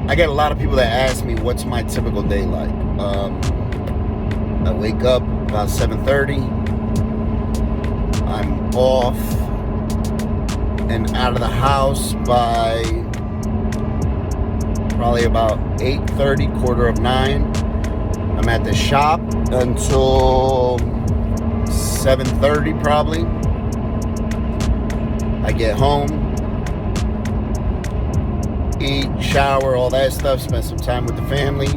I get a lot of people that ask me what's my typical day like. I wake up about 7:30. I'm off and out of the house by probably about 8:30, quarter of 9. I'm at the shop until 7:30 probably. I get home, eat, shower, all that stuff, spend some time with the family,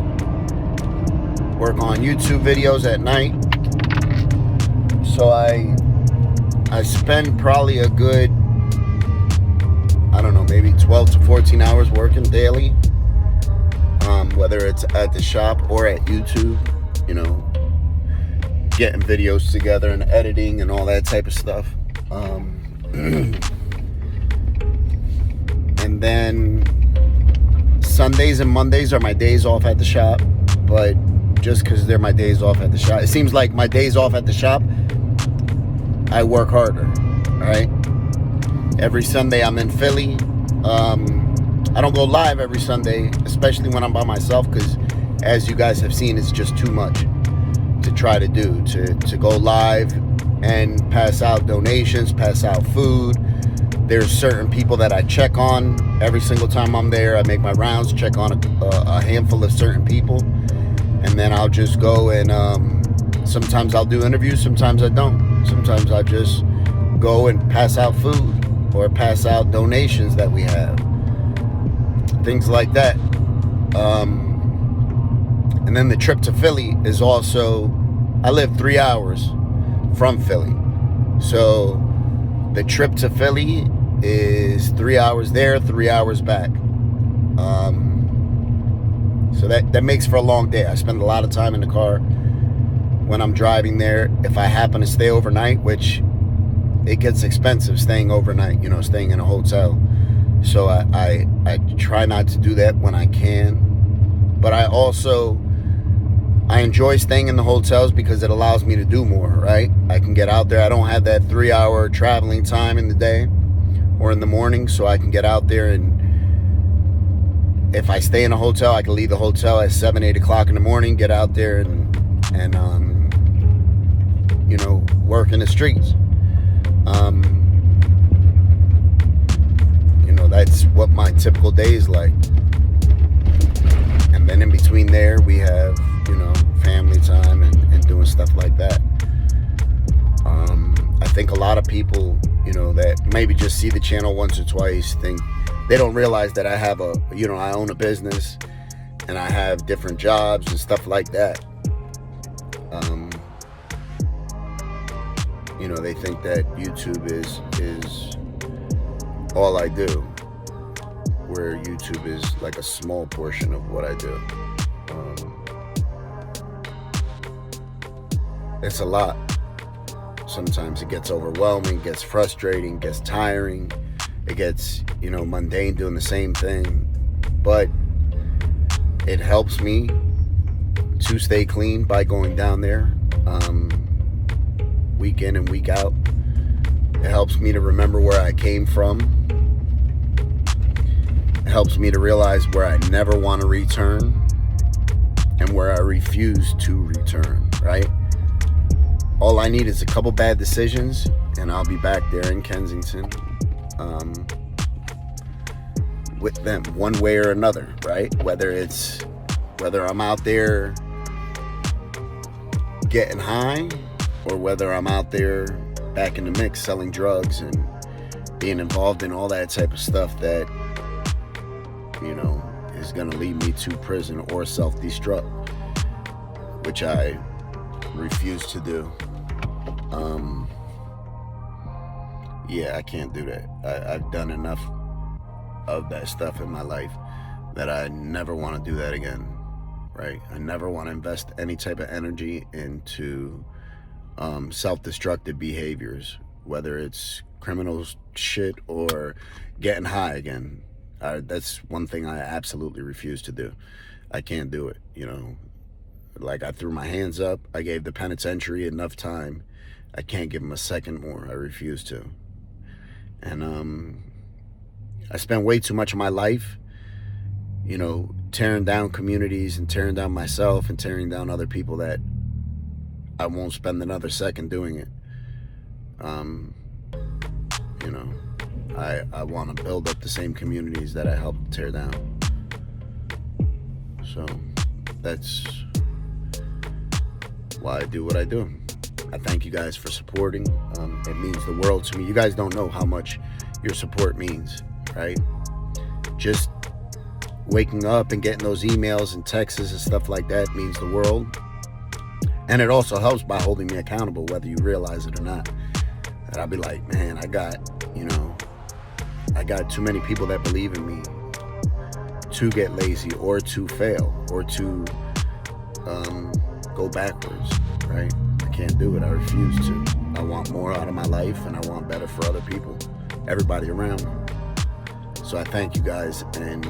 work on YouTube videos at night. So I spend probably a good, I don't know, maybe 12 to 14 hours working daily, whether it's at the shop or at YouTube, getting videos together and editing and all that type of stuff. And then Sundays and Mondays are my days off at the shop, but just because they're my days off at the shop, it seems like my days off at the shop, I work harder, right? Every Sunday I'm in Philly. I don't go live every Sunday, especially when I'm by myself, because as you guys have seen, it's just too much to try to do, to go live and pass out donations, pass out food. There's certain people that I check on every single time I'm there. I make my rounds, check on a handful of certain people, and then I'll just go and sometimes I'll do interviews, sometimes I don't. Sometimes I just go and pass out food or pass out donations that we have, things like that. And then the trip to Philly is also, I live 3 hours from Philly, so the trip to Philly is 3 hours there, 3 hours back. So that makes for a long day. I spend a lot of time in the car when I'm driving there. If I happen to stay overnight, which it gets expensive staying overnight, staying in a hotel. So I try not to do that when I can. But I enjoy staying in the hotels because it allows me to do more, right? I can get out there. I don't have that 3 hour traveling time in the day or in the morning, so I can get out there, and if I stay in a hotel, I can leave the hotel at 7, 8 o'clock in the morning, get out there and work in the streets. That's what my typical day is like. And then in between there, we have, family time and doing stuff like that. I think a lot of people, that maybe just see the channel once or twice, they don't realize that I have I own a business and I have different jobs and stuff like that. They think that YouTube is all I do, where YouTube is like a small portion of what I do. It's a lot. Sometimes it gets overwhelming, gets frustrating, gets tiring. It gets, mundane doing the same thing. But it helps me to stay clean by going down there week in and week out. It helps me to remember where I came from. It helps me to realize where I never want to return and where I refuse to return, right? All I need is a couple bad decisions and I'll be back there in Kensington with them one way or another, right? Whether I'm out there getting high or whether I'm out there back in the mix selling drugs and being involved in all that type of stuff that, is going to lead me to prison or self-destruct, which I refuse to do. I can't do that. I've done enough of that stuff in my life that I never want to do that again, right? I never want to invest any type of energy into self-destructive behaviors, whether it's criminal shit or getting high again. That's one thing I absolutely refuse to do. I can't do it, Like, I threw my hands up. I gave the penitentiary enough time. I can't give them a second more. I refuse to. And I spent way too much of my life, tearing down communities and tearing down myself and tearing down other people that I won't spend another second doing it. You know, I want to build up the same communities that I helped tear down. So that's why I do what I do. I thank you guys for supporting. It means the world to me. You guys don't know how much your support means, right? Just waking up and getting those emails and texts and stuff like that means the world. And it also helps by holding me accountable, whether you realize it or not. And I'll be like, man, I got too many people that believe in me to get lazy or to fail or to go backwards, right? I can't do it. I refuse to. I want more out of my life, and I want better for other people, everybody around me. So I thank you guys, and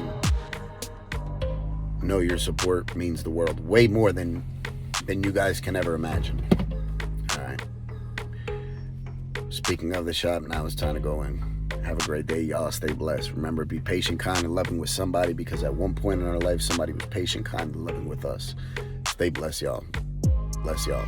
know your support means the world, way more than you guys can ever imagine. All right. Speaking of the shop, now it's time to go in. Have a great day, y'all. Stay blessed. Remember, be patient, kind, and loving with somebody, because at one point in our life, somebody was patient, kind, and loving with us. Stay blessed, y'all. Bless y'all.